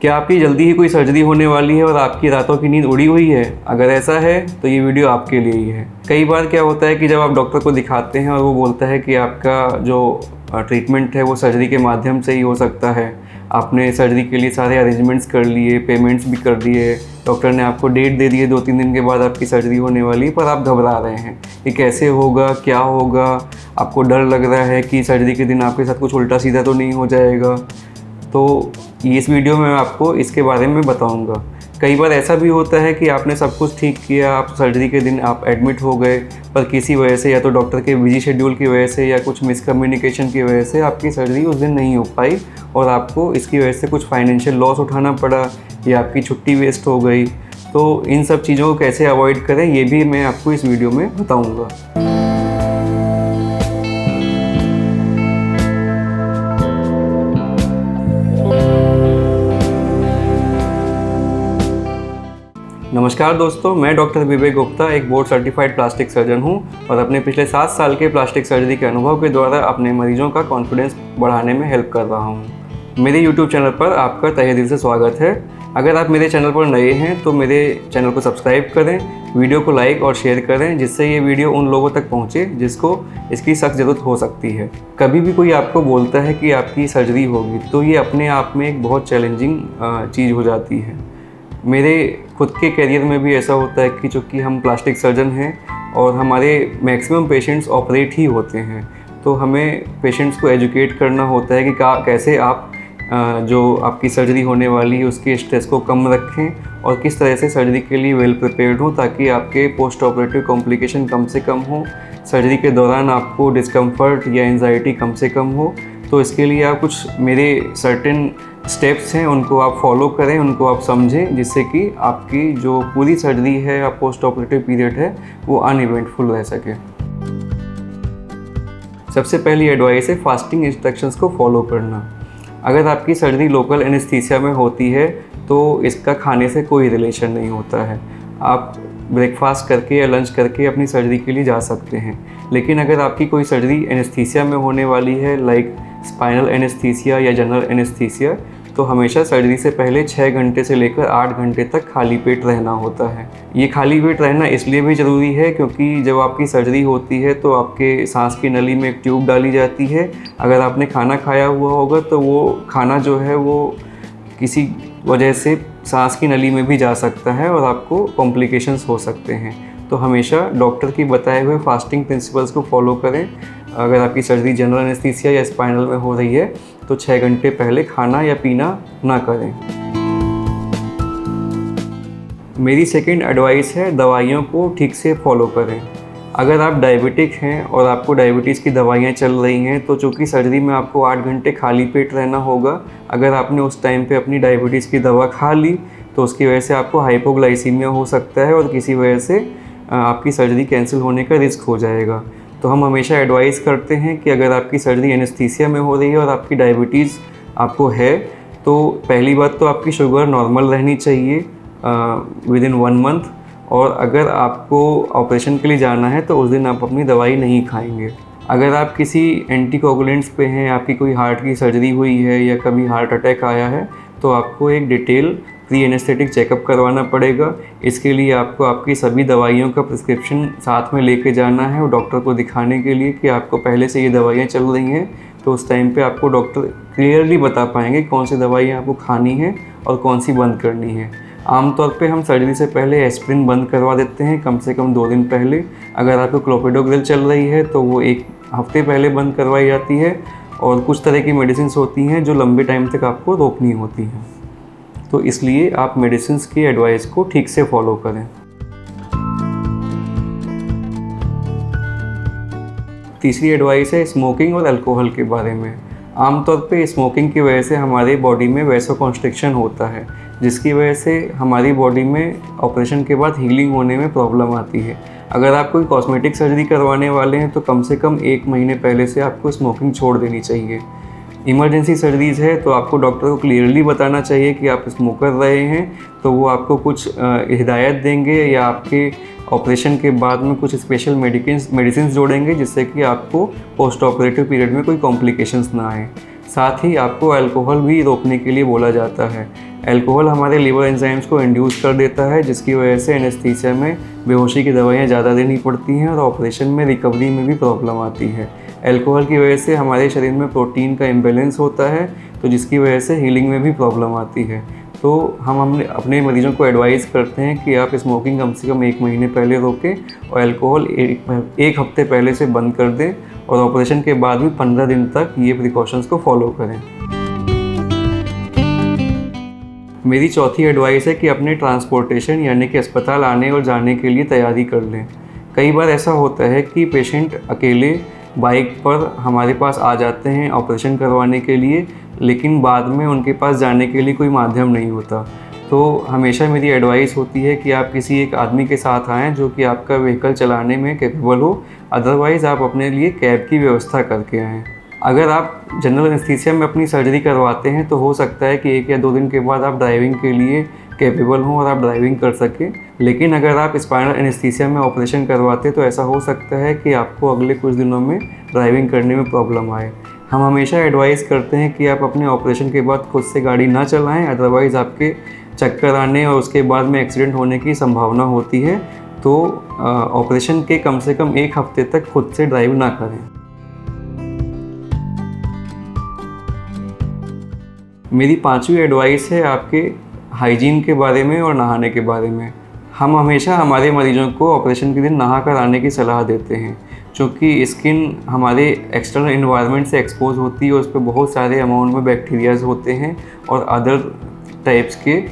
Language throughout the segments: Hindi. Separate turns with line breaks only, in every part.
क्या आपकी जल्दी ही कोई सर्जरी होने वाली है और आपकी रातों की नींद उड़ी हुई है? अगर ऐसा है तो ये वीडियो आपके लिए ही है। कई बार क्या होता है कि जब आप डॉक्टर को दिखाते हैं और वो बोलता है कि आपका जो ट्रीटमेंट है वो सर्जरी के माध्यम से ही हो सकता है, आपने सर्जरी के लिए सारे अरेंजमेंट्स कर लिए, पेमेंट्स भी कर दिए, डॉक्टर ने आपको डेट दे दी है 2-3 दिन के बाद आपकी सर्जरी होने वाली है, पर आप घबरा रहे हैं कि कैसे होगा, क्या होगा, आपको डर लग रहा है कि सर्जरी के दिन आपके साथ कुछ उल्टा सीधा तो नहीं हो जाएगा। तो इस वीडियो में मैं आपको इसके बारे में बताऊंगा। कई बार ऐसा भी होता है कि आपने सब कुछ ठीक किया, आप सर्जरी के दिन आप एडमिट हो गए, पर किसी वजह से या तो डॉक्टर के बिजी शेड्यूल की वजह से या कुछ मिसकम्युनिकेशन की वजह से आपकी सर्जरी उस दिन नहीं हो पाई और आपको इसकी वजह से कुछ फाइनेंशियल लॉस उठाना पड़ा या आपकी छुट्टी वेस्ट हो गई। तो इन सब चीज़ों को कैसे अवॉइड करें ये भी मैं आपको इस वीडियो में बताऊँगा। नमस्कार दोस्तों, मैं डॉक्टर विवेक गुप्ता एक बोर्ड सर्टिफाइड प्लास्टिक सर्जन हूं और अपने पिछले 7 साल के प्लास्टिक सर्जरी के अनुभव के द्वारा अपने मरीजों का कॉन्फिडेंस बढ़ाने में हेल्प कर रहा हूं। मेरे YouTube चैनल पर आपका तहे दिल से स्वागत है। अगर आप मेरे चैनल पर नए हैं तो मेरे चैनल को सब्सक्राइब करें, वीडियो को लाइक और शेयर करें जिससे ये वीडियो उन लोगों तक पहुँचे जिसको इसकी सख्त ज़रूरत हो सकती है। कभी भी कोई आपको बोलता है कि आपकी सर्जरी होगी तो ये अपने आप में एक बहुत चैलेंजिंग चीज़ हो जाती है। मेरे खुद के करियर में भी ऐसा होता है कि चूँकि हम प्लास्टिक सर्जन हैं और हमारे मैक्सिमम पेशेंट्स ऑपरेट ही होते हैं, तो हमें पेशेंट्स को एजुकेट करना होता है कि कैसे आप जो आपकी सर्जरी होने वाली है उसके स्ट्रेस को कम रखें और किस तरह से सर्जरी के लिए वेल प्रिपेयर्ड हो ताकि आपके पोस्ट ऑपरेटिव कॉम्प्लिकेशन कम से कम हो, सर्जरी के दौरान आपको डिस्कम्फर्ट या एंजाइटी कम से कम हो। तो इसके लिए आप कुछ मेरे सर्टेन स्टेप्स हैं उनको आप फॉलो करें, उनको आप समझें, जिससे कि आपकी जो पूरी सर्जरी है या पोस्ट ऑपरेटिव पीरियड है वो अनइवेंटफुल रह सके। सबसे पहली एडवाइस है फास्टिंग इंस्ट्रक्शंस को फॉलो करना। अगर आपकी सर्जरी लोकल एनेस्थीसिया में होती है तो इसका खाने से कोई रिलेशन नहीं होता है। आप ब्रेकफास्ट करके या लंच करके अपनी सर्जरी के लिए जा सकते हैं, लेकिन अगर आपकी कोई सर्जरी एनेस्थीसिया में होने वाली है लाइक स्पाइनल एनेस्थीसिया या जनरल एनेस्थीसिया, तो हमेशा सर्जरी से पहले 6 घंटे से लेकर 8 घंटे तक खाली पेट रहना होता है। ये खाली पेट रहना इसलिए भी ज़रूरी है क्योंकि जब आपकी सर्जरी होती है तो आपके सांस की नली में एक ट्यूब डाली जाती है। अगर आपने खाना खाया हुआ होगा तो वो खाना जो है वो किसी वजह से सांस की नली में भी जा सकता है और आपको कॉम्प्लिकेशंस हो सकते हैं। तो हमेशा डॉक्टर की बताए हुए फास्टिंग प्रिंसिपल्स को फॉलो करें। अगर आपकी सर्जरी जनरल एनेस्थीसिया या स्पाइनल में हो रही है तो 6 घंटे पहले खाना या पीना ना करें। मेरी सेकंड एडवाइस है दवाइयों को ठीक से फॉलो करें। अगर आप डायबिटिक हैं और आपको डायबिटीज़ की दवाइयाँ चल रही हैं तो चूँकि सर्जरी में आपको 8 घंटे खाली पेट रहना होगा, अगर आपने उस टाइम पे अपनी डायबिटीज़ की दवा खा ली तो उसकी वजह से आपको हाइपोग्लाइसीमिया हो सकता है और किसी वजह से आपकी सर्जरी कैंसिल होने का रिस्क हो जाएगा। तो हम हमेशा एडवाइस करते हैं कि अगर आपकी सर्जरी एनेस्थीसिया में हो रही है और आपकी डायबिटीज़ आपको है तो पहली बात तो आपकी शुगर नॉर्मल रहनी चाहिए विदिन 1 मंथ, और अगर आपको ऑपरेशन के लिए जाना है तो उस दिन आप अपनी दवाई नहीं खाएंगे। अगर आप किसी एंटीकोगुलेंट्स पे हैं, आपकी कोई हार्ट की सर्जरी हुई है या कभी हार्ट अटैक आया है तो आपको एक डिटेल प्री एनेस्थेटिक चेकअप करवाना पड़ेगा। इसके लिए आपको आपकी सभी दवाइयों का प्रिस्क्रिप्शन साथ में लेके जाना है और डॉक्टर को दिखाने के लिए कि आपको पहले से ये दवाइयाँ चल रही हैं, तो उस टाइम पे आपको डॉक्टर क्लियरली बता पाएंगे कौन सी दवाइयाँ आपको खानी है और कौन सी बंद करनी है। आमतौर पे हम सर्जरी से पहले एस्प्रिन बंद करवा देते हैं कम से कम 2 दिन पहले। अगर आपको क्लोपिडोग्रेल चल रही है तो वो 1 हफ्ते पहले बंद करवाई जाती है, और कुछ तरह की मेडिसिन होती हैं जो लंबे टाइम तक आपको रोकनी होती हैं। तो इसलिए आप मेडिसिन की एडवाइस को ठीक से फॉलो करें। तीसरी एडवाइस है स्मोकिंग और अल्कोहल के बारे में। आमतौर पे स्मोकिंग की वजह से हमारे बॉडी में वैसोकॉन्स्ट्रिक्शन होता है, जिसकी वजह से हमारी बॉडी में ऑपरेशन के बाद हीलिंग होने में प्रॉब्लम आती है। अगर आप कोई कॉस्मेटिक सर्जरी करवाने वाले हैं तो कम से कम 1 महीने पहले से आपको स्मोकिंग छोड़ देनी चाहिए। इमरजेंसी सर्जरीज़ है तो आपको डॉक्टर को क्लियरली बताना चाहिए कि आप स्मोकर रहे हैं, तो वो आपको कुछ हिदायत देंगे या आपके ऑपरेशन के बाद में कुछ स्पेशल मेडिसिन जोड़ेंगे जिससे कि आपको पोस्ट ऑपरेटिव पीरियड में कोई कॉम्प्लिकेशंस ना आए। साथ ही आपको अल्कोहल भी रोकने के लिए बोला जाता है। अल्कोहल हमारे लिवर एंजाइम्स को इंड्यूस कर देता है, जिसकी वजह से एनेस्थीसिया में बेहोशी की दवाइयाँ ज़्यादा देनी पड़ती हैं और ऑपरेशन में रिकवरी में भी प्रॉब्लम आती है। अल्कोहल की वजह से हमारे शरीर में प्रोटीन का इम्बैलेंस होता है, तो जिसकी वजह से हीलिंग में भी प्रॉब्लम आती है। तो हम अपने मरीजों को एडवाइस करते हैं कि आप स्मोकिंग कम से कम 1 महीने पहले रोकें और अल्कोहल एक हफ्ते पहले से बंद कर दें और ऑपरेशन के बाद भी 15 दिन तक ये प्रिकॉशंस को फॉलो करें। मेरी चौथी एडवाइस है कि अपने ट्रांसपोर्टेशन यानी कि अस्पताल आने और जाने के लिए तैयारी कर लें। कई बार ऐसा होता है कि पेशेंट अकेले बाइक पर हमारे पास आ जाते हैं ऑपरेशन करवाने के लिए, लेकिन बाद में उनके पास जाने के लिए कोई माध्यम नहीं होता। तो हमेशा मेरी एडवाइस होती है कि आप किसी एक आदमी के साथ आएँ जो कि आपका व्हीकल चलाने में कैपेबल हो, अदरवाइज़ आप अपने लिए कैब की व्यवस्था करके आएँ। अगर आप जनरल एनेस्थीसिया में अपनी सर्जरी करवाते हैं तो हो सकता है कि 1 या 2 दिन के बाद आप ड्राइविंग के लिए कैपेबल हों और आप ड्राइविंग कर सकें। लेकिन अगर आप स्पाइनल एनेस्थीसिया में ऑपरेशन करवाते तो ऐसा हो सकता है कि आपको अगले कुछ दिनों में ड्राइविंग करने में प्रॉब्लम आए। हम हमेशा एडवाइस करते हैं कि आप अपने ऑपरेशन के बाद खुद से गाड़ी ना चलाएं, अदरवाइज़ आपके चक्कर आने और उसके बाद में एक्सीडेंट होने की संभावना होती है। तो ऑपरेशन के कम से कम 1 हफ्ते तक खुद से ड्राइव ना करें। मेरी 5वीं एडवाइस है आपके हाइजीन के बारे में और नहाने के बारे में। हम हमेशा हमारे मरीजों को ऑपरेशन के दिन नहा कर आने की सलाह देते हैं, क्योंकि स्किन हमारे एक्सटर्नल एनवायरनमेंट से एक्सपोज होती है, उस पर बहुत सारे अमाउंट में बैक्टीरियाज होते हैं और अदर टाइप्स के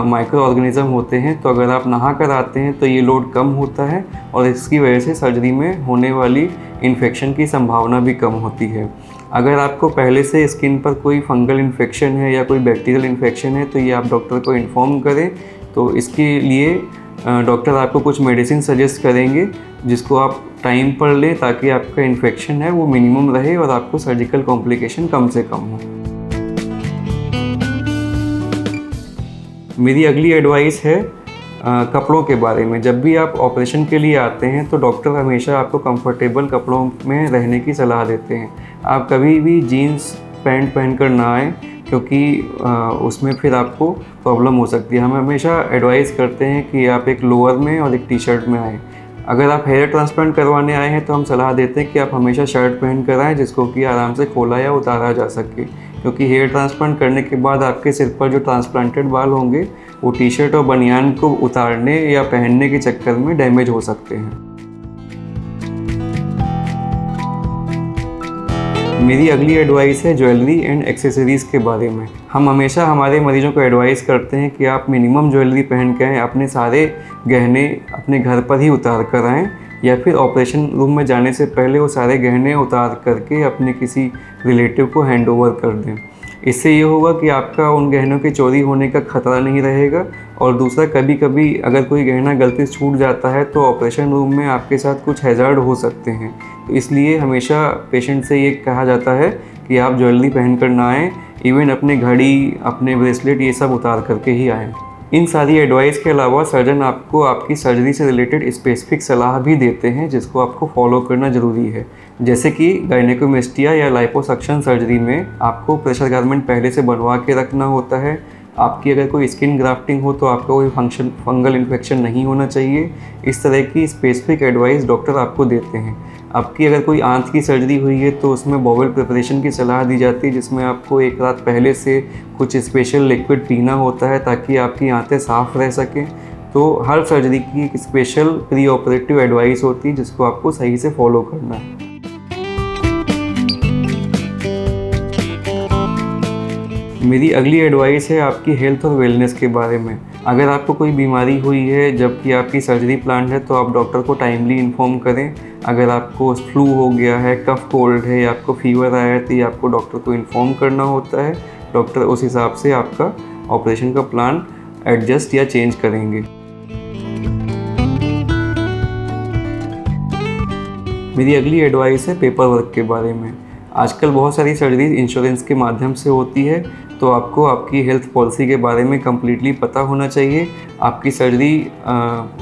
माइक्रो ऑर्गेनिज़म होते हैं। तो अगर आप नहा कर आते हैं तो ये लोड कम होता है और इसकी वजह से सर्जरी में होने वाली इन्फेक्शन की संभावना भी कम होती है। अगर आपको पहले से स्किन पर कोई फंगल इन्फेक्शन है या कोई बैक्टीरियल इन्फेक्शन है तो ये आप डॉक्टर को इन्फॉर्म करें। तो इसके लिए डॉक्टर आपको कुछ मेडिसिन सजेस्ट करेंगे जिसको आप टाइम पर लें, ताकि आपका इन्फेक्शन है वो मिनिमम रहे और आपको सर्जिकल कॉम्प्लिकेशन कम से कम हो। मेरी अगली एडवाइस है कपड़ों के बारे में। जब भी आप ऑपरेशन के लिए आते हैं तो डॉक्टर हमेशा आपको कंफर्टेबल कपड़ों में रहने की सलाह देते हैं। आप कभी भी जीन्स पैंट पहनकर ना आएँ, क्योंकि उसमें फिर आपको प्रॉब्लम हो सकती है। हम हमेशा एडवाइस करते हैं कि आप एक लोअर में और एक टी-शर्ट में आएँ। अगर आप हेयर ट्रांसप्लांट करवाने आए हैं तो हम सलाह देते हैं कि आप हमेशा शर्ट पहन कर आएँ, जिसको कि आराम से खोला या उतारा जा सके, क्योंकि हेयर ट्रांसप्लांट करने के बाद आपके सिर पर जो ट्रांसप्लांटेड बाल होंगे वो टी-शर्ट और बनियान को उतारने या पहनने के चक्कर में डैमेज हो सकते हैं। मेरी अगली एडवाइस है ज्वेलरी एंड एक्सेसरीज़ के बारे में। हम हमेशा हमारे मरीजों को एडवाइस करते हैं कि आप मिनिमम ज्वेलरी पहन के आएँ, अपने सारे गहने अपने घर पर ही उतार कर आएँ, या फिर ऑपरेशन रूम में जाने से पहले वो सारे गहने उतार करके अपने किसी रिलेटिव को हैंड ओवर कर दें। इससे ये होगा कि आपका उन गहनों के चोरी होने का खतरा नहीं रहेगा। और दूसरा, कभी कभी अगर कोई गहना गलती से छूट जाता है तो ऑपरेशन रूम में आपके साथ कुछ हैज़ार्ड हो सकते हैं। तो इसलिए हमेशा पेशेंट से ये कहा जाता है कि आप ज्वेलरी पहन कर ना आएँ, इवन अपने घड़ी, अपने ब्रेसलेट ये सब उतार करके ही आएँ। इन सारी एडवाइस के अलावा सर्जन आपको आपकी सर्जरी से रिलेटेड स्पेसिफिक सलाह भी देते हैं, जिसको आपको फॉलो करना ज़रूरी है। जैसे कि गायनेकोमेस्टिया या लाइपोसक्शन सर्जरी में आपको प्रेशर गारमेंट पहले से बनवा के रखना होता है। आपकी अगर कोई स्किन ग्राफ्टिंग हो तो आपका कोई फंगल इन्फेक्शन नहीं होना चाहिए। इस तरह की स्पेसिफिक एडवाइस डॉक्टर आपको देते हैं। आपकी अगर कोई आंत की सर्जरी हुई है तो उसमें बॉवल प्रिपरेशन की सलाह दी जाती है, जिसमें आपको एक रात पहले से कुछ स्पेशल लिक्विड पीना होता है ताकि आपकी आंतें साफ़ रह सकें। तो हर सर्जरी की एक स्पेशल प्री ऑपरेटिव एडवाइस होती है जिसको आपको सही से फॉलो करना है। मेरी अगली एडवाइस है आपकी हेल्थ और वेलनेस के बारे में। अगर आपको कोई बीमारी हुई है जबकि आपकी सर्जरी प्लान है तो आप डॉक्टर को टाइमली इन्फॉर्म करें। अगर आपको फ्लू हो गया है, कफ कोल्ड है या आपको फीवर आया है तो ये आपको डॉक्टर को इन्फॉर्म करना होता है। डॉक्टर उस हिसाब से आपका ऑपरेशन का प्लान एडजस्ट या चेंज करेंगे। मेरी अगली एडवाइस है पेपर वर्क के बारे में। आजकल बहुत सारी सर्जरीज इंश्योरेंस के माध्यम से होती है, तो आपको आपकी हेल्थ पॉलिसी के बारे में कम्प्लीटली पता होना चाहिए। आपकी सर्जरी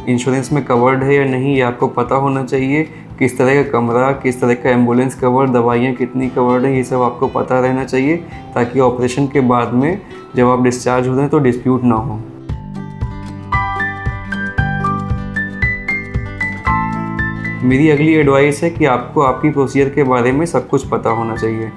इंश्योरेंस में कवर्ड है या नहीं ये आपको पता होना चाहिए। किस तरह का कमरा, किस तरह का एम्बुलेंस कवर, दवाइयाँ कितनी कवर्ड हैं, ये सब आपको पता रहना चाहिए, ताकि ऑपरेशन के बाद में जब आप डिस्चार्ज होते हैं तो डिस्प्यूट ना हो। मेरी अगली एडवाइस है कि आपको आपकी प्रोसीजर के बारे में सब कुछ पता होना चाहिए।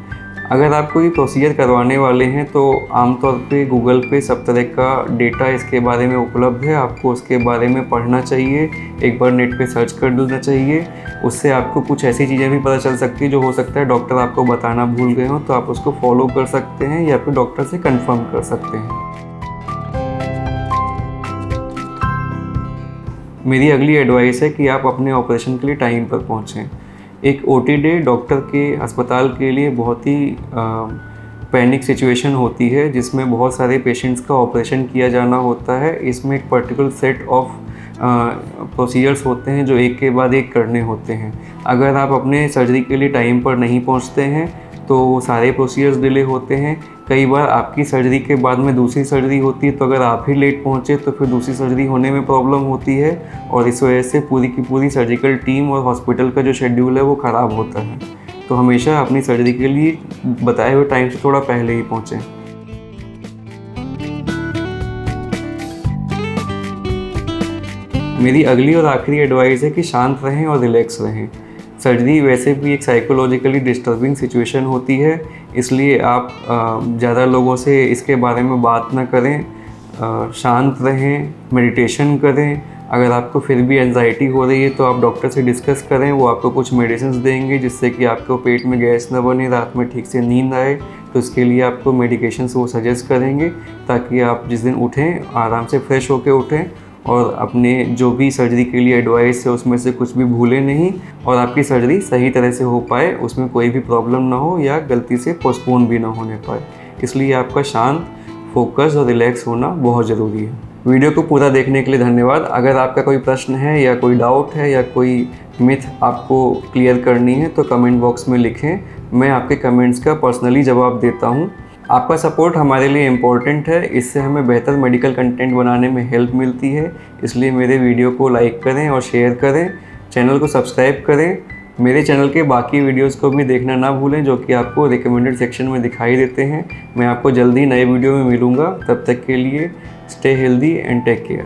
अगर आप कोई प्रोसीजर करवाने वाले हैं तो आमतौर पे गूगल पे सब तरह का डेटा इसके बारे में उपलब्ध है, आपको उसके बारे में पढ़ना चाहिए, एक बार नेट पे सर्च कर लेना चाहिए। उससे आपको कुछ ऐसी चीज़ें भी पता चल सकती है जो हो सकता है डॉक्टर आपको बताना भूल गए हों, तो आप उसको फॉलो कर सकते हैं या फिर डॉक्टर से कंफर्म कर सकते हैं। मेरी अगली एडवाइस है कि आप अपने ऑपरेशन के लिए टाइम पर पहुँचें। एक OT डे डॉक्टर के अस्पताल के लिए बहुत ही पैनिक सिचुएशन होती है, जिसमें बहुत सारे पेशेंट्स का ऑपरेशन किया जाना होता है। इसमें एक पर्टिकुलर सेट ऑफ प्रोसीजर्स होते हैं जो एक के बाद एक करने होते हैं। अगर आप अपने सर्जरी के लिए टाइम पर नहीं पहुंचते हैं तो वो सारे प्रोसीजर्स डिले होते हैं। कई बार आपकी सर्जरी के बाद में दूसरी सर्जरी होती है, तो अगर आप ही लेट पहुंचे तो फिर दूसरी सर्जरी होने में प्रॉब्लम होती है, और इस वजह से पूरी की पूरी सर्जिकल टीम और हॉस्पिटल का जो शेड्यूल है वो ख़राब होता है। तो हमेशा अपनी सर्जरी के लिए बताए हुए टाइम से थोड़ा पहले ही पहुँचें। मेरी अगली और आखिरी एडवाइस है कि शांत रहें और रिलैक्स रहें। सर्जरी वैसे भी एक साइकोलॉजिकली डिस्टर्बिंग सिचुएशन होती है, इसलिए आप ज़्यादा लोगों से इसके बारे में बात ना करें, शांत रहें, मेडिटेशन करें। अगर आपको फिर भी एंजाइटी हो रही है तो आप डॉक्टर से डिस्कस करें, वो आपको कुछ मेडिसिन देंगे जिससे कि आपको पेट में गैस न बने, रात में ठीक से नींद आए। तो इसके लिए आपको मेडिकेशंस वो सजेस्ट करेंगे, ताकि आप जिस दिन उठें आराम से फ्रेश होकर उठें और अपने जो भी सर्जरी के लिए एडवाइस है उसमें से कुछ भी भूलें नहीं, और आपकी सर्जरी सही तरह से हो पाए, उसमें कोई भी प्रॉब्लम ना हो या गलती से पोस्टपोन भी ना होने पाए। इसलिए आपका शांत, फोकस और रिलैक्स होना बहुत ज़रूरी है। वीडियो को पूरा देखने के लिए धन्यवाद। अगर आपका कोई प्रश्न है या कोई डाउट है या कोई मिथ आपको क्लियर करनी है तो कमेंट बॉक्स में लिखें, मैं आपके कमेंट्स का पर्सनली जवाब देता हूँ। आपका सपोर्ट हमारे लिए इम्पोर्टेंट है, इससे हमें बेहतर मेडिकल कंटेंट बनाने में हेल्प मिलती है। इसलिए मेरे वीडियो को लाइक करें और शेयर करें, चैनल को सब्सक्राइब करें। मेरे चैनल के बाकी वीडियोस को भी देखना ना भूलें, जो कि आपको रिकमेंडेड सेक्शन में दिखाई देते हैं। मैं आपको जल्दी नए वीडियो में मिलूँगा, तब तक के लिए stay healthy and take care.